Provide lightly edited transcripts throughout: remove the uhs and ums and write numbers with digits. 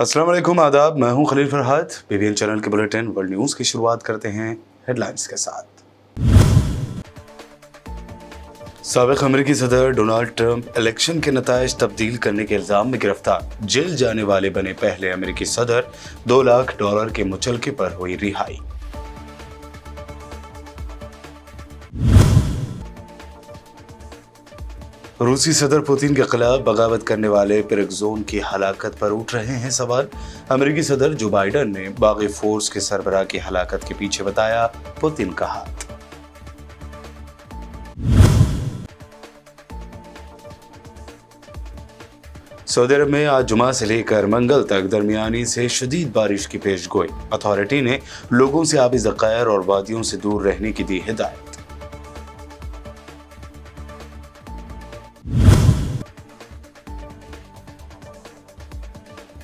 अस्सलाम वालेकुम, आदाब। मैं हूं खलील फरहाद। पीबीएन चैनल के बुलेटिन वर्ल्ड न्यूज़ की शुरुआत करते हैं हेडलाइंस के साथ। साबिक अमेरिकी सदर डोनाल्ड ट्रंप इलेक्शन के नताइज तब्दील करने के इल्जाम में गिरफ्तार। जेल जाने वाले बने पहले अमेरिकी सदर। $2 लाख के मुचलके पर हुई रिहाई। रूसी सदर पुतिन के खिलाफ बगावत करने वाले पेरेग्जोन की हलाकत पर उठ रहे हैं सवाल। अमेरिकी सदर जो बाइडन ने बागी फोर्स के सरबराह की हलाकत के पीछे बताया पुतिन का हाथ। सऊदी अरब में आज जुमा से लेकर मंगल तक दरमियानी से शदीद बारिश की पेशगोई। अथॉरिटी ने लोगों से आबी ज़खायर और वादियों से दूर रहने की दी हिदायत।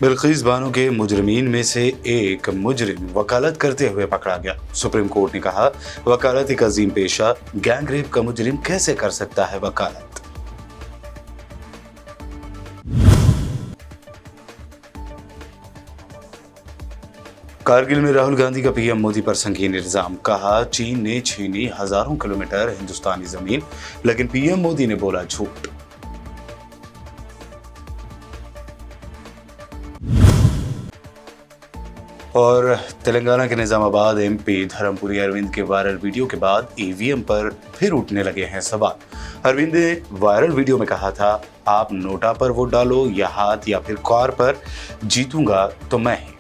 बिल्किस बानो के मुजरिमीन में से एक मुजरिम वकालत करते हुए पकड़ा गया। सुप्रीम कोर्ट ने कहा वकालत एक अजीम पेशा, गैंग रेप का मुजरिम कैसे कर सकता है वकालत। कारगिल में राहुल गांधी का पीएम मोदी पर संगीन इल्जाम। कहा चीन ने छीनी हजारों किलोमीटर हिंदुस्तानी जमीन, लेकिन पीएम मोदी ने बोला झूठ। और तेलंगाना के निजामाबाद एमपी धर्मपुरी अरविंद के वायरल वीडियो के बाद ईवीएम पर फिर उठने लगे हैं सवाल। अरविंद ने वायरल वीडियो में कहा था, आप नोटा पर वोट डालो या हाथ या फिर कार पर, जीतूंगा तो मैं ही।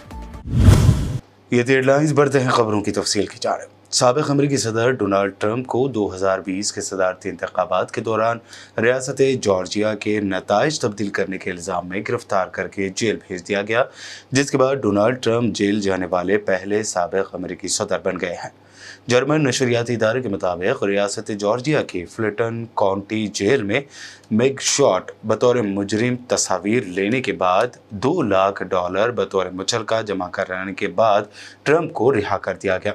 ये हेडलाइंस बढ़ते हैं खबरों की तफसील की जानिब। साबिक अमेरिकी सदर डोनाल्ड ट्रंप को 2020 के सदारती इंतखाबात के दौरान रियासत जॉर्जिया के नताइज तब्दील करने के इल्ज़ाम में गिरफ्तार करके जेल भेज दिया गया, जिसके बाद डोनाल्ड ट्रंप जेल जाने वाले पहले साबिक अमेरिकी सदर बन गए हैं। जर्मन नशरियाती इदारे के मुताबिक रियासत जॉर्जिया की फ्लिंटन काउंटी जेल में मेग शॉट बतौर मुजरिम तस्वीर लेने के बाद $2 लाख बतौर मुचलका जमा कराने के बाद ट्रंप को रिहा कर दिया गया।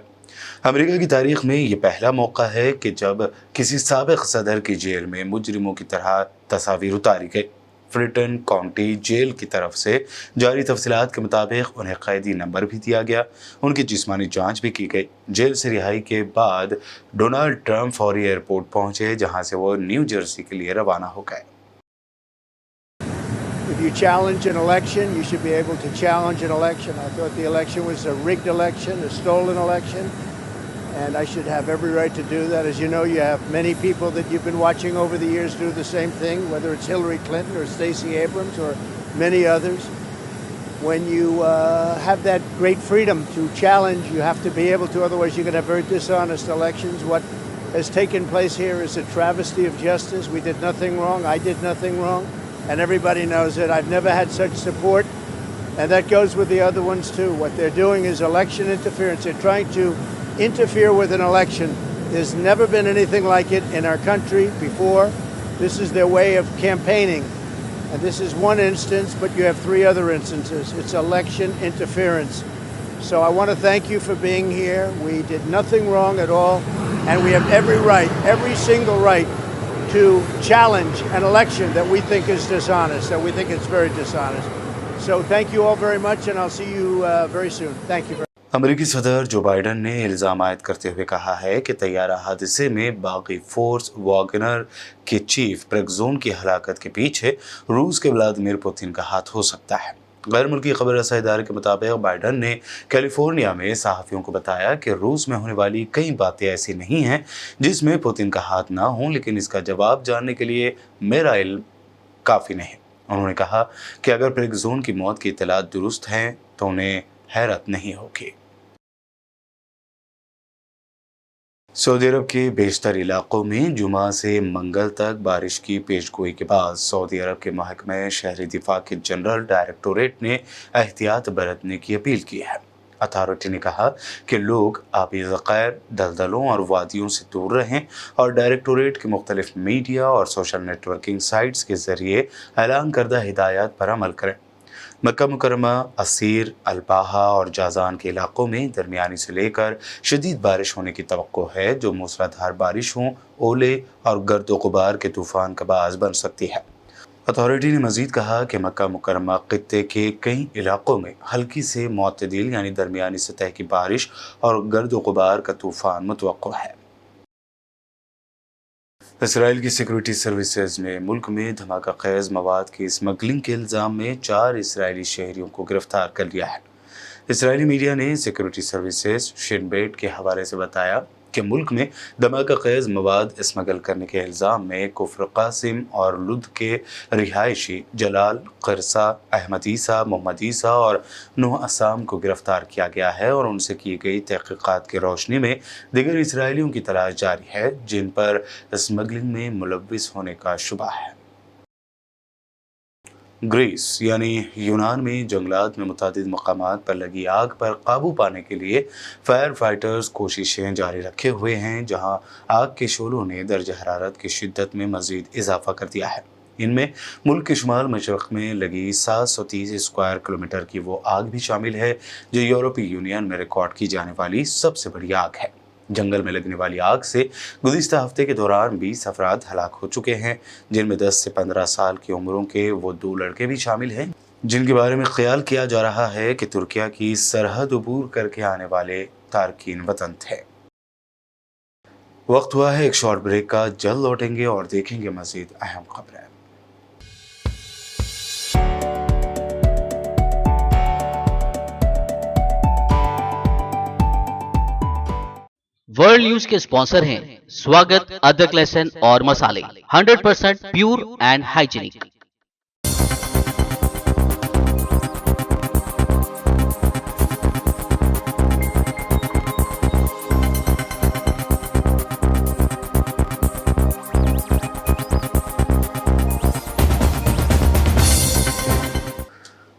अमेरिका की तारीख में ये पहला मौका है कि जब किसी साबिक सदर की जेल में मुजरिमों की तरह तस्वीर उतारी गई। फ्लिंटन काउंटी जेल की तरफ से जारी तफसीलात के मुताबिक उन्हें कैदी नंबर भी दिया गया। उनकी जिस्मानी जांच भी की गई। जेल से रिहाई के बाद डोनाल्ड ट्रंप फौरी एयरपोर्ट पहुंचे, जहां से वो न्यू जर्सी के लिए रवाना हो गए। If you challenge an election, you should be able to challenge an election. I thought the election was a rigged election, a stolen election, and I should have every right to do that. As you know, you have many people that you've been watching over the years do the same thing, whether it's Hillary Clinton or Stacey Abrams or many others. When you have that great freedom to challenge, you have to be able to, otherwise you're going to have very dishonest elections. What has taken place here is a travesty of justice. We did nothing wrong. I did nothing wrong. And everybody knows it. I've never had such support, and that goes with the other ones too. What they're doing is election interference. They're trying to interfere with an election. There's never been anything like it in our country before. This is their way of campaigning, and this is one instance, but you have 3 other instances. It's election interference. So I want to thank you for being here. We did nothing wrong at all, and we have every right, every single right, to challenge an election that we think is dishonest, that we think it's very dishonest. So thank you all very much, and I'll see you very soon. Thank you very much. अमेरिकी सदर जो Biden ने इल्ज़ाम आयद करते हुए कहा है कि तैयारा हादसे में बागी फोर्स वागनर के चीफ पेरेग्जोन की हलाकत के पीछे रूस के व्लादिमीर पुतिन का हाथ हो सकता है। गैर मुल्की खबर रसा इदारे के मुताबिक बाइडन ने कैलिफोर्निया में सहाफ़ियों को बताया कि रूस में होने वाली कई बातें ऐसी नहीं हैं जिसमें पुतिन का हाथ ना हो, लेकिन इसका जवाब जानने के लिए मेरा इल्म काफ़ी नहीं। उन्होंने कहा कि अगर पेरेग्जोन की मौत की इत्तलात दुरुस्त हैं तो उन्हें हैरत नहीं होगी। सऊदी अरब के बेशतर इलाकों में जुमा से मंगल तक बारिश की पेशगोई के बाद सऊदी अरब के महकमे शहरी दिफा के जनरल डायरेक्टोरेट ने एहतियात बरतने की अपील की है। अथॉरिटी ने कहा कि लोग आबी ज़खायर, दलदलों और वादियों से दूर रहें और डायरेक्टोरेट के मुख्तलिफ मीडिया और सोशल नेटवर्किंग साइट्स के ज़रिए ऐलान करदा हिदायत पर अमल करें। मक्का मुकरमा, असीर, अल्बाहा और जाजान के इलाकों में दरमियानी से लेकर शदीद बारिश होने की तवक्को है, जो मूसलाधार बारिशों, ओले और गर्द गुबार के तूफान का बाज़ बन सकती है। अथॉरिटी ने मजीद कहा कि मक्का मुकरमा खित्ते के कई इलाकों में हल्की से मुतदिल यानी दरमियानी सतह की बारिश और गर्द गुबार का तूफान मुतवक्को है। इसराइल की सिक्योरिटी सर्विसेज ने मुल्क में धमाका खेज मवाद की स्मगलिंग के इल्ज़ाम में 4 इसराइली शहरियों को गिरफ्तार कर लिया है। इसराइली मीडिया ने सिक्योरिटी सर्विसेज शिन बेट के हवाले से बताया कि मुल्क में धमाका खेज मवाद स्मगल करने के इल्ज़ाम में कुफ्र कासिम और लुध के रिहायशी जलाल करसा, अहमद ईसा, मोहम्मद ईसा और नूह असाम को गिरफ्तार किया गया है और उनसे की गई तहकीकात की रोशनी में दीगर इसराइलियों की तलाश जारी है, जिन पर स्मगलिंग में मुलव्विस होने का शुबा है। ग्रीस यानी यूनान में जंगलात में मुतादिद मकामात पर लगी आग पर काबू पाने के लिए फायर फाइटर्स कोशिशें जारी रखे हुए हैं, जहां आग के शोलों ने दर्ज हरारत की शिद्दत में मजीद इजाफा कर दिया है। इनमें मुल्क के शुमाल मशरक़ में लगी 730 स्क्वायर किलोमीटर की वो आग भी शामिल है, जो यूरोपीय यूनियन में रिकॉर्ड की जाने वाली सबसे बड़ी आग है। जंगल में लगने वाली आग से गुज़िश्ता हफ्ते के दौरान 20 अफराद हलाक हो चुके हैं, जिनमें 10 से 15 साल की उम्रों के वो 2 लड़के भी शामिल हैं, जिनके बारे में ख्याल किया जा रहा है कि तुर्किया की सरहद अबूर करके आने वाले तारकीन वतन थे। वक्त हुआ है एक शॉर्ट ब्रेक का, जल्द लौटेंगे और देखेंगे मजीद अहम खबरें। वर्ल्ड न्यूज के स्पॉन्सर हैं स्वागत, अदरक, लहसुन और मसाले 100% प्योर एंड हाइजीनिक।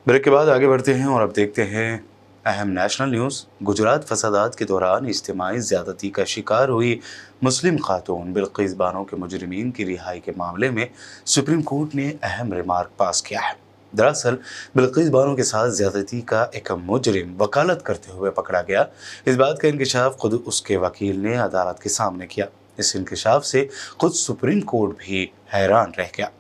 ब्रेक के बाद आगे बढ़ते हैं और अब देखते हैं अहम नेशनल न्यूज़। गुजरात फसादात के दौरान इज्तिमाई ज़्यादती का शिकार हुई मुस्लिम खातून बिल्किस बानो के मुजरिमीन की रिहाई के मामले में सुप्रीम कोर्ट ने अहम रिमार्क पास किया है। दरअसल बिल्किस बानो के साथ ज़्यादती का एक मुजरिम वकालत करते हुए पकड़ा गया। इस बात का इंकशाफ खुद उसके वकील ने अदालत के सामने किया। इस इंकशाफ से खुद सुप्रीम कोर्ट भी हैरान रह गया।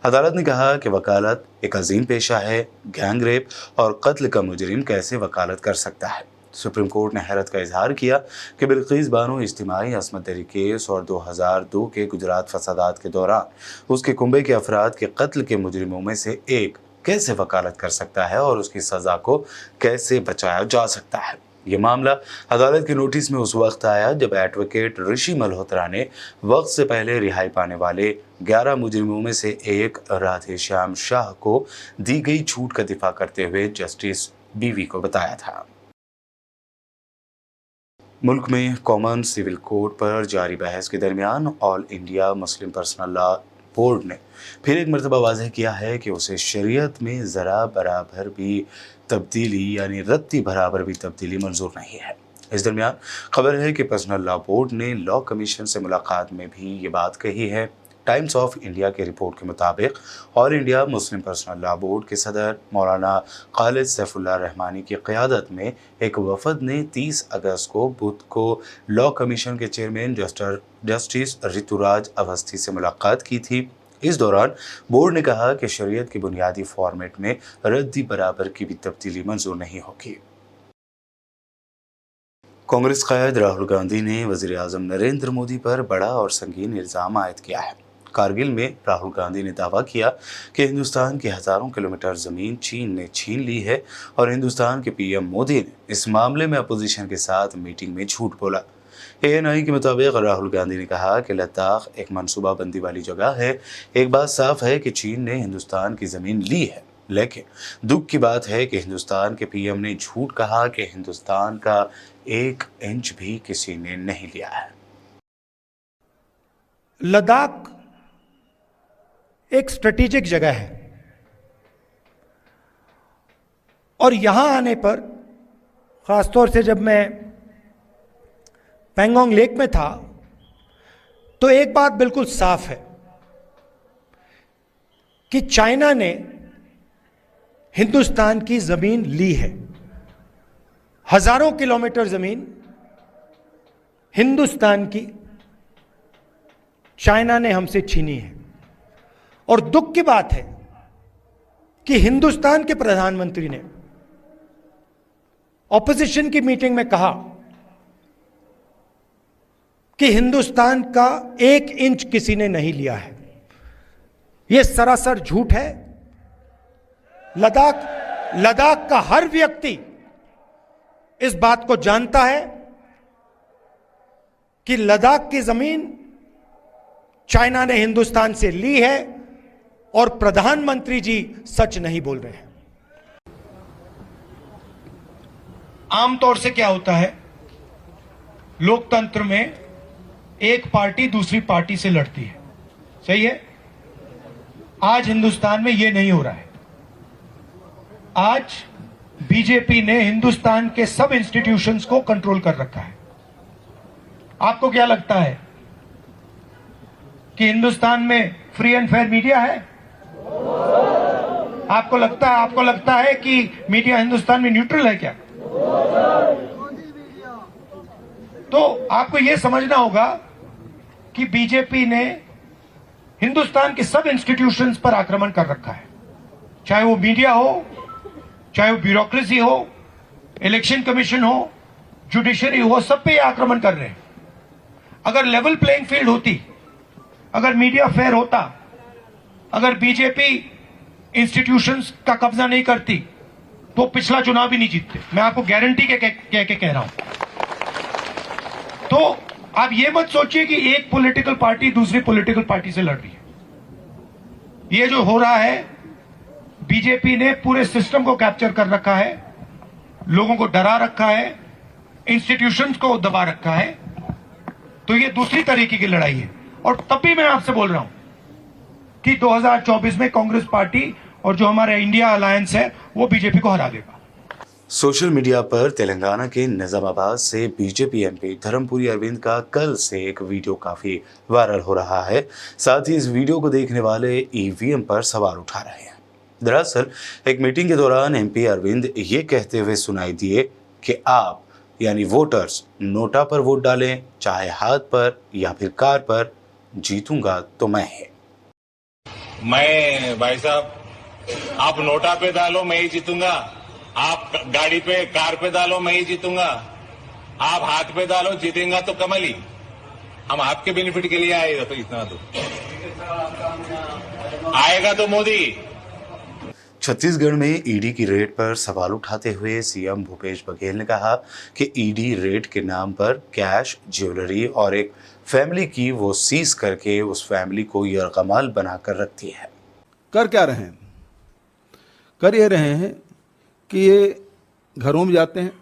अदालत ने कहा कि वकालत एक अजीम पेशा है, गैंग रेप और कत्ल का मुजरिम कैसे वकालत कर सकता है। सुप्रीम कोर्ट ने हैरत का इजहार किया कि बिल्किस बानो इज्तिमाई असमत दरी केस और 2002 के गुजरात फसादात के दौरान उसके कुंबे के अफराद के कत्ल के मुजरिमों में से एक कैसे वकालत कर सकता है और उसकी सज़ा को कैसे बचाया जा सकता है। ये मामला अदालत के नोटिस में उस वक्त आया जब एडवोकेट ऋषि मल्होत्रा ने वक्त से पहले रिहाई पाने वाले 11 मुजरिमों में से एक राधे श्याम शाह को दी गई छूट का दिफा करते हुए जस्टिस बीवी को बताया था। मुल्क में कॉमन सिविल कोड पर जारी बहस के दरमियान all India Muslim personal law board ने फिर एक मरतबा वाज़ेह किया है कि उसे शरीयत में ज़रा बराबर भी तब्दीली यानी रत्ती बराबर भी तब्दीली मंजूर नहीं है। इस दरमियान खबर है कि पर्सनल लॉ बोर्ड ने लॉ कमीशन से मुलाकात में भी ये बात कही है। टाइम्स ऑफ इंडिया के रिपोर्ट के मुताबिक all India Muslim personal law board के सदर मौलाना खालिद सैफुल्लाह रहमानी की क़यादत में एक वफद ने 30 अगस्त को बुध को लॉ कमीशन के चेयरमैन जस्टिस ऋतुराज अवस्थी से मुलाकात की थी। इस दौरान बोर्ड ने कहा कि शरीयत की बुनियादी फॉर्मेट में रद्दी बराबर की भी तब्दीली मंजूर नहीं होगी। कांग्रेस कायद राहुल गांधी ने वज़ीर आज़म नरेंद्र मोदी पर बड़ा और संगीन इल्ज़ाम आयद किया है। कारगिल में राहुल गांधी ने दावा किया कि हिंदुस्तान की हज़ारों किलोमीटर ज़मीन चीन ने छीन ली है और हिंदुस्तान के पीएम मोदी ने इस मामले में अपोजिशन के साथ मीटिंग में झूठ बोला। ANI के मुताबिक राहुल गांधी ने कहा कि लद्दाख एक मनसूबाबंदी वाली जगह है। एक बात साफ है कि चीन ने हिंदुस्तान की ज़मीन ली है, लेकिन दुख की बात है कि हिंदुस्तान के पीएम ने झूठ कहा कि हिंदुस्तान का 1 इंच भी किसी ने नहीं लिया है। लद्दाख एक स्ट्रेटेजिक जगह है और यहां आने पर, खासतौर से जब मैं पैंगोंग लेक में था, तो एक बात बिल्कुल साफ है कि चाइना ने हिंदुस्तान की जमीन ली है। हजारों किलोमीटर जमीन हिंदुस्तान की चाइना ने हमसे छीनी है। और दुख की बात है कि हिंदुस्तान के प्रधानमंत्री ने ऑपोजिशन की मीटिंग में कहा कि हिंदुस्तान का 1 इंच किसी ने नहीं लिया है। यह सरासर झूठ है। लद्दाख का हर व्यक्ति इस बात को जानता है कि लद्दाख की जमीन चाइना ने हिंदुस्तान से ली है और प्रधानमंत्री जी सच नहीं बोल रहे हैं। आमतौर से क्या होता है, लोकतंत्र में एक पार्टी दूसरी पार्टी से लड़ती है, सही है। आज हिंदुस्तान में यह नहीं हो रहा है। आज बीजेपी ने हिंदुस्तान के सब इंस्टीट्यूशंस को कंट्रोल कर रखा है। आपको क्या लगता है कि हिंदुस्तान में फ्री एंड फेयर मीडिया है? आपको लगता है कि मीडिया हिंदुस्तान में न्यूट्रल है क्या? तो आपको यह समझना होगा कि बीजेपी ने हिंदुस्तान के सब इंस्टीट्यूशंस पर आक्रमण कर रखा है, चाहे वो मीडिया हो, चाहे वो ब्यूरोक्रेसी हो, इलेक्शन कमीशन हो, जुडिशरी हो, सब पे आक्रमण कर रहे हैं। अगर लेवल प्लेइंग फील्ड होती, अगर मीडिया फेयर होता, अगर बीजेपी इंस्टीट्यूशंस का कब्जा नहीं करती तो पिछला चुनाव भी नहीं जीतते। मैं आपको गारंटी के कह रहा हूं। तो आप ये मत सोचिए कि एक पॉलिटिकल पार्टी दूसरी पॉलिटिकल पार्टी से लड़ रही है। ये जो हो रहा है, बीजेपी ने पूरे सिस्टम को कैप्चर कर रखा है, लोगों को डरा रखा है, इंस्टीट्यूशंस को दबा रखा है। तो ये दूसरी तरीके की लड़ाई है। और तब भी मैं आपसे बोल रहा हूं कि 2024 में कांग्रेस पार्टी और जो हमारा इंडिया अलायंस है वो बीजेपी को हरा देगा। सोशल मीडिया पर तेलंगाना के निजामाबाद से बीजेपी एमपी धर्मपुरी अरविंद का कल से एक वीडियो काफी वायरल हो रहा है। साथ ही इस वीडियो को देखने वाले ईवीएम पर सवाल उठा रहे हैं। दरअसल एक मीटिंग के दौरान एमपी अरविंद ये कहते हुए सुनाई दिए कि आप यानी वोटर्स नोटा पर वोट डालें, चाहे हाथ पर या फिर कार पर, जीतूंगा तो मैं भाई साहब, आप नोटा पे डालो मैं ही जीतूंगा, आप गाड़ी पे कार पे डालो मैं ही जीतूंगा, आप हाथ पे डालो जीतेगा तो कमल ही। हम आपके बेनिफिट के लिए आएगा तो इतना तो आएगा तो मोदी। छत्तीसगढ़ में ईडी की रेड पर सवाल उठाते हुए सीएम भूपेश बघेल ने कहा कि ईडी रेड के नाम पर कैश, ज्वेलरी और एक फैमिली की वो सीज करके उस फैमिली को यरगमाल बनाकर रखती है। कर क्या रहे हैं? कर ये रहे हैं कि ये घरों में जाते हैं,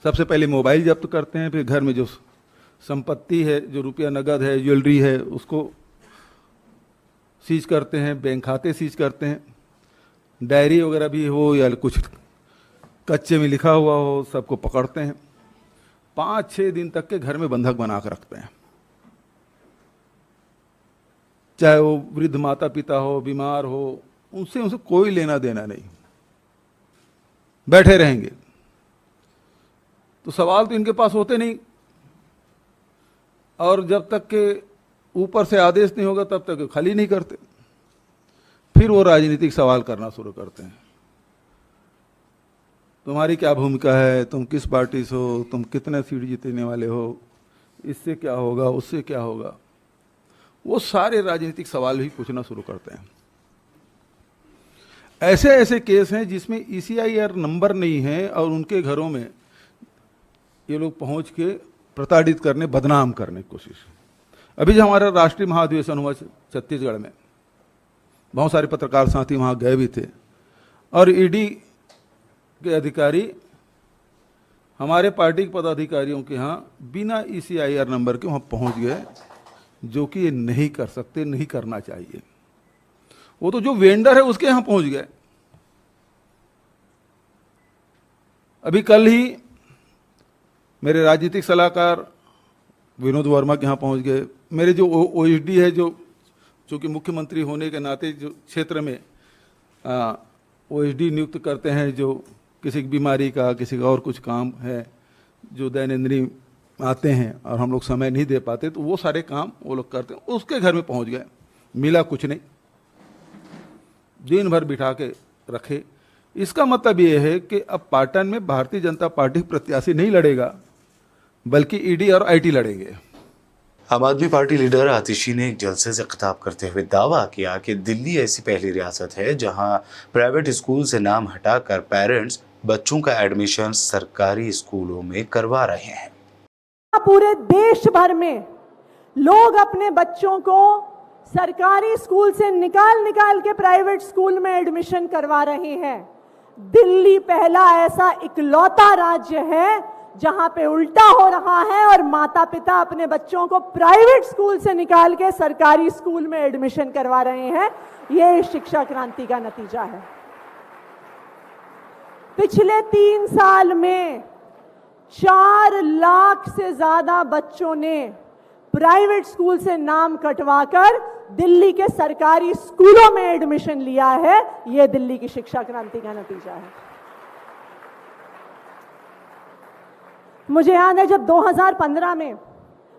सबसे पहले मोबाइल जब्त करते हैं, फिर घर में जो संपत्ति है, जो रुपया नगद है, ज्वेलरी है, उसको सीज करते हैं, बैंक खाते सीज करते हैं, डायरी वगैरह भी हो या कुछ कच्चे में लिखा हुआ हो, सबको पकड़ते हैं। 5-6 दिन तक के घर में बंधक बना कर रखते हैं। चाहे वो वृद्ध माता पिता हो, बीमार हो, उनसे कोई लेना देना नहीं, बैठे रहेंगे। तो सवाल तो इनके पास होते नहीं, और जब तक के ऊपर से आदेश नहीं होगा तब तक खाली नहीं करते। फिर वो राजनीतिक सवाल करना शुरू करते हैं। तुम्हारी क्या भूमिका है, तुम किस पार्टी से हो, तुम कितने सीट जीतने वाले हो, इससे क्या होगा, उससे क्या होगा। वो सारे राजनीतिक सवाल ही पूछना शुरू करते हैं। ऐसे ऐसे केस हैं जिसमें ECIR नंबर नहीं है और उनके घरों में ये लोग पहुंच के प्रताड़ित करने, बदनाम करने की कोशिश। अभी जो हमारा राष्ट्रीय महाधिवेशन हुआ छत्तीसगढ़ में, बहुत सारे पत्रकार साथी वहाँ गए भी थे, और ईडी के अधिकारी हमारे पार्टी के पदाधिकारियों के यहाँ बिना ECIR नंबर के वहाँ पहुँच गए, जो कि ये नहीं कर सकते, नहीं करना चाहिए। वो तो जो वेंडर है उसके यहाँ पहुँच गए। अभी कल ही मेरे राजनीतिक सलाहकार विनोद वर्मा के यहाँ पहुँच गए। मेरे जो OSD है, जो चूँकि मुख्यमंत्री होने के नाते जो क्षेत्र में OSD नियुक्त करते हैं, जो किसी की बीमारी का, किसी का और कुछ काम है जो दैनंदिनी आते हैं और हम लोग समय नहीं दे पाते, तो वो सारे काम वो लोग करते हैं। उसके घर में पहुंच गए, मिला कुछ नहीं, दिन भर बिठा के रखे। इसका मतलब ये है कि अब पाटन में भारतीय जनता पार्टी प्रत्याशी नहीं लड़ेगा, बल्कि ईडी और IT लड़ेंगे। आम आदमी पार्टी लीडर आतिशी ने एक जलसे से खिताब करते हुए दावा किया कि दिल्ली ऐसी पहली रियासत है जहां प्राइवेट स्कूल से नाम हटाकर पेरेंट्स बच्चों का एडमिशन सरकारी स्कूलों में करवा रहे हैं। पूरे देश भर में लोग अपने बच्चों को सरकारी स्कूल से निकाल के प्राइवेट स्कूल में एडमिशन करवा रहे हैं। दिल्ली पहला ऐसा इकलौता राज्य है जहां पे उल्टा हो रहा है और माता पिता अपने बच्चों को प्राइवेट स्कूल से निकाल के सरकारी स्कूल में एडमिशन करवा रहे हैं। यह शिक्षा क्रांति का नतीजा है। पिछले 3 साल में 4 लाख से ज्यादा बच्चों ने प्राइवेट स्कूल से नाम कटवाकर दिल्ली के सरकारी स्कूलों में एडमिशन लिया है। यह दिल्ली की शिक्षा क्रांति का नतीजा है। मुझे याद है जब 2015 में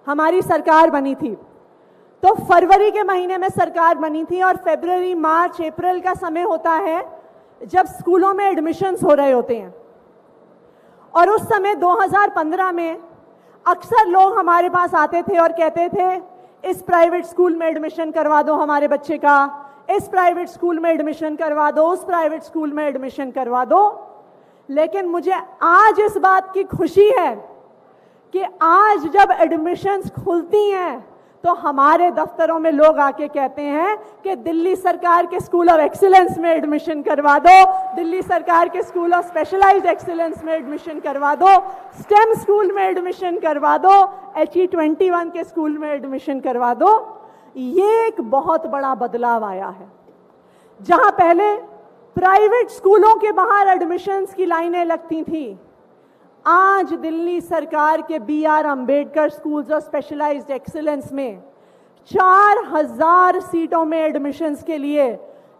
हमारी सरकार बनी थी, तो फरवरी के महीने में सरकार बनी थी और फरवरी, मार्च, अप्रैल का समय होता है जब स्कूलों में एडमिशन्स हो रहे होते हैं। और उस समय 2015 में अक्सर लोग हमारे पास आते थे और कहते थे, इस प्राइवेट स्कूल में एडमिशन करवा दो हमारे बच्चे का, इस प्राइवेट स्कूल में एडमिशन करवा दो, उस प्राइवेट स्कूल में एडमिशन करवा दो। लेकिन मुझे आज इस बात की खुशी है कि आज जब एडमिशन्स खुलती हैं तो हमारे दफ्तरों में लोग आके कहते हैं कि दिल्ली सरकार के स्कूल ऑफ एक्सीलेंस में एडमिशन करवा दो, दिल्ली सरकार के स्कूल ऑफ स्पेशलाइज्ड एक्सीलेंस में एडमिशन करवा दो, स्टेम स्कूल में एडमिशन करवा दो, HE21 के स्कूल में एडमिशन करवा दो। ये एक बहुत बड़ा बदलाव आया है। जहां पहले प्राइवेट स्कूलों के बाहर एडमिशन्स की लाइनें लगती थी, आज दिल्ली सरकार के BR Ambedkar schools of specialised excellence में 4000 सीटों में एडमिशन्स के लिए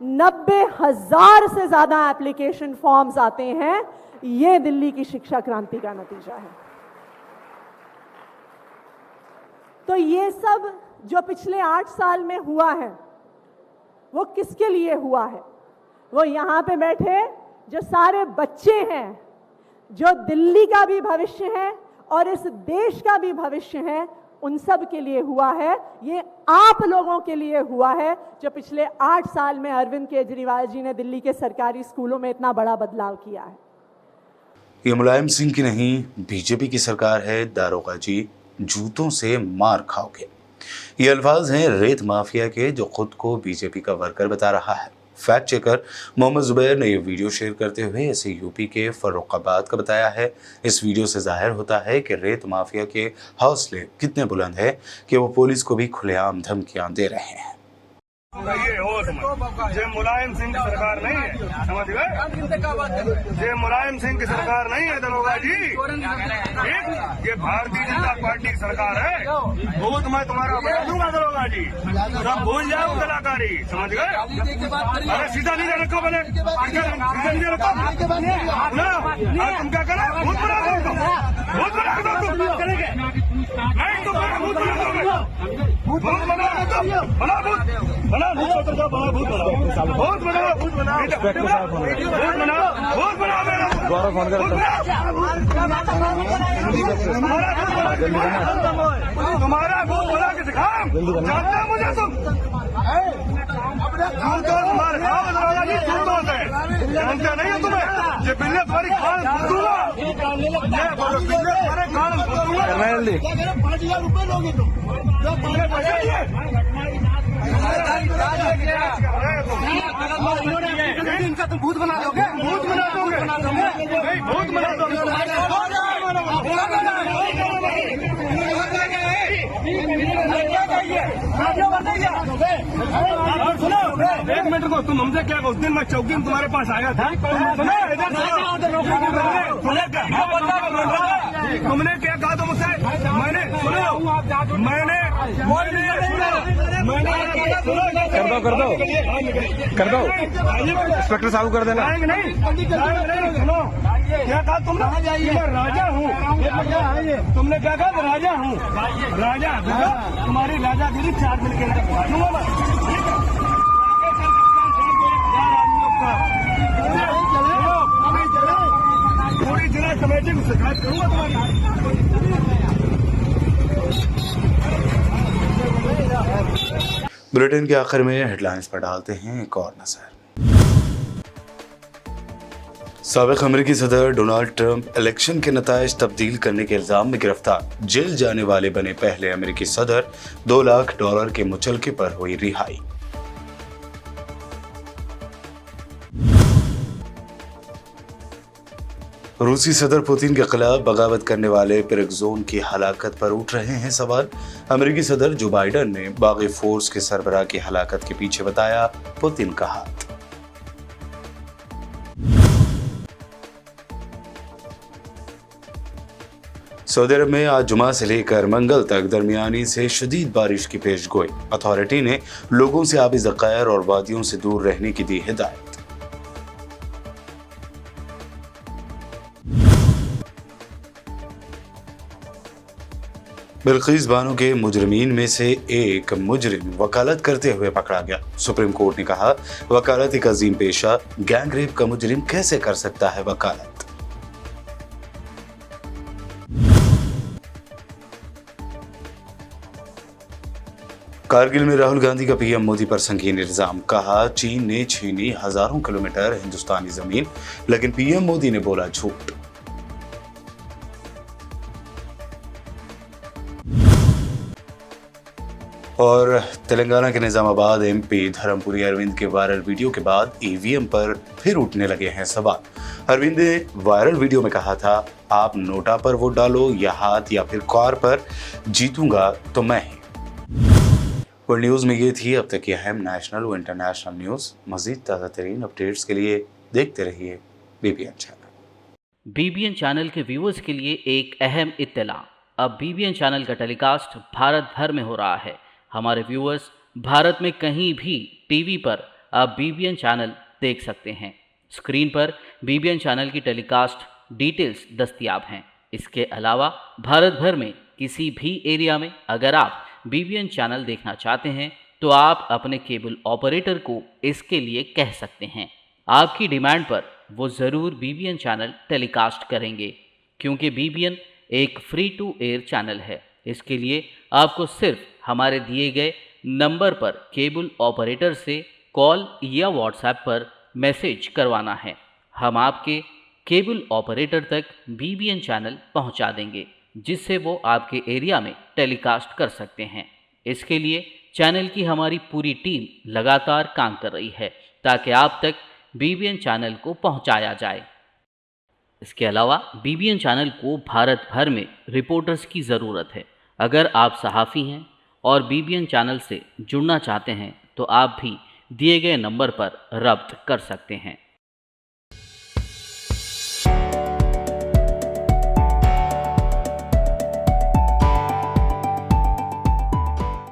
90,000 से ज्यादा एप्लीकेशन फॉर्म्स आते हैं। यह दिल्ली की शिक्षा क्रांति का नतीजा है। तो ये सब जो पिछले 8 साल में हुआ है, वो किसके लिए हुआ है? वो यहां पे बैठे जो सारे बच्चे हैं, जो दिल्ली का भी भविष्य है और इस देश का भी भविष्य है, उन सब के लिए हुआ है। ये आप लोगों के लिए हुआ है जो पिछले 8 साल में अरविंद केजरीवाल जी ने दिल्ली के सरकारी स्कूलों में इतना बड़ा बदलाव किया है। ये मुलायम सिंह की नहीं, बीजेपी की सरकार है। दारोगा जी, जूतों से मार खाओगे। ये अल्फाज हैं रेत माफिया के, जो खुद को बीजेपी का वर्कर बता रहा है। फैक्ट चेकर मोहम्मद जुबैर ने यह वीडियो शेयर करते हुए इसे यूपी के फर्रुखाबाद का बताया है। इस वीडियो से जाहिर होता है कि रेत माफिया के हौसले कितने बुलंद हैं कि वो पुलिस को भी खुलेआम धमकियां दे रहे हैं। ये मुलायम सिंह की सरकार नहीं है, समझ गए? ये मुलायम सिंह की सरकार नहीं है दरोगा जी, ये भारतीय जनता पार्टी की सरकार है। भूत मैं तुम्हारा बता दूंगा दरोगा जी, सब भूल जाओ कलाकारी, समझ गए? अरे सीधा नहीं रखो, मैंने सीधा नहीं रखो ना। तुम क्या करो? भूत बना दो, भूत बना दो तुम, नहीं तुम भूत बना दो, भूत बना दो, बना भूत बना, भूत बना, भूत बना, भूत बना, भूत बना, भूत बना, गौरव फोन कर, तुम्हारा भूत बना के दिखाओ, जानते हो मुझे तुम? तुम्हारे जानते नहीं है तुम्हें? ये बिल्ले तुम्हारी खान दूंगा, बिल्ले तुम्हारे खान दूंगा। 5,000 रुपए लोगे तुम, इनका तुम भूत बना दोगे, भूत बना दोगे, भूत बना दोगे। सुनो, 1 मिनट को तुम हमसे क्या? उस दिन मैं चौकी में तुम्हारे पास आया था, तुमने क्या कहा था मुझसे? मैंने सुनो, मैंने कर दो इंस्पेक्टर साहब कर देना। नहीं सुनो, क्या कहा तुमने? मैं राजा हूँ। तुमने क्या कहा? राजा हूँ, राजा। तुम्हारी राजागिरी 4 दिन के अंदर मानूंगा मैं। पूरी जिला कमेटी को शिकायत करूंगा तुम्हारी। बुलेटिन के आखिर में हेडलाइंस पर डालते हैं एक और नजर। साबिक अमेरिकी सदर डोनाल्ड ट्रंप इलेक्शन के नताइज तब्दील करने के इल्जाम में गिरफ्तार, जेल जाने वाले बने पहले अमेरिकी सदर। $2 लाख के मुचलके पर हुई रिहाई। रूसी सदर पुतिन के खिलाफ बगावत करने वाले पिरगजोन की हलाकत पर उठ रहे हैं सवाल। अमेरिकी सदर जो बाइडन ने बागी फोर्स के सरबराह की हलाकत के पीछे बताया पुतिन का हाथ। सऊदी अरब में आज जुमा से लेकर मंगल तक दरमियानी से शदीद बारिश की पेशगोई। अथॉरिटी ने लोगों से आबी ज़खायर और वादियों से दूर रहने की दी हिदायत। बिल्किस बानो के मुजरिमीन में से एक मुजरिम वकालत करते हुए पकड़ा गया। सुप्रीम कोर्ट ने कहा वकालत एक अजीम पेशा, गैंग रेप का मुजरिम कैसे कर सकता है वकालत। कारगिल में राहुल गांधी का पीएम मोदी पर संगीन इल्जाम, कहा चीन ने छीनी हजारों किलोमीटर हिंदुस्तानी जमीन, लेकिन पीएम मोदी ने बोला झूठ। और तेलंगाना के निजामाबाद एमपी धर्मपुरी अरविंद के वायरल वीडियो के बाद ईवीएम पर फिर उठने लगे हैं सवाल। अरविंद ने वायरल वीडियो में कहा था आप नोटा पर वोट डालो या हाथ या फिर कार पर, जीतूंगा तो मैं ही। वर्ल्ड न्यूज में ये थी अब तक की अहम नेशनल व इंटरनेशनल न्यूज। मजीद ताज़ा तरीन अपडेट्स के लिए देखते रहिए बीबीएन चैनल। बीबीएन चैनल के व्यूअर्स के लिए एक अहम इत्तला, अब बीबीएन चैनल का टेलीकास्ट भारत भर में हो रहा है। हमारे व्यूअर्स भारत में कहीं भी टीवी पर अब बीबीएन चैनल देख सकते हैं। स्क्रीन पर बीबीएन चैनल की टेलीकास्ट डिटेल्स दस्तयाब हैं। इसके अलावा भारत भर में किसी भी एरिया में अगर आप बीबीएन चैनल देखना चाहते हैं तो आप अपने केबल ऑपरेटर को इसके लिए कह सकते हैं। आपकी डिमांड पर वो ज़रूर बीबीएन चैनल टेलीकास्ट करेंगे, क्योंकि बीबीएन एक फ्री टू एयर चैनल है। इसके लिए आपको सिर्फ हमारे दिए गए नंबर पर केबल ऑपरेटर से कॉल या व्हाट्सएप पर मैसेज करवाना है। हम आपके केबल ऑपरेटर तक बीबीएन चैनल पहुंचा देंगे, जिससे वो आपके एरिया में टेलीकास्ट कर सकते हैं। इसके लिए चैनल की हमारी पूरी टीम लगातार काम कर रही है ताकि आप तक बीबीएन चैनल को पहुंचाया जाए। इसके अलावा बीबीएन चैनल को भारत भर में रिपोर्टर्स की ज़रूरत है। अगर आप सहाफ़ी हैं और बीबीएन चैनल से जुड़ना चाहते हैं तो आप भी दिए गए नंबर पर रब्त कर सकते हैं।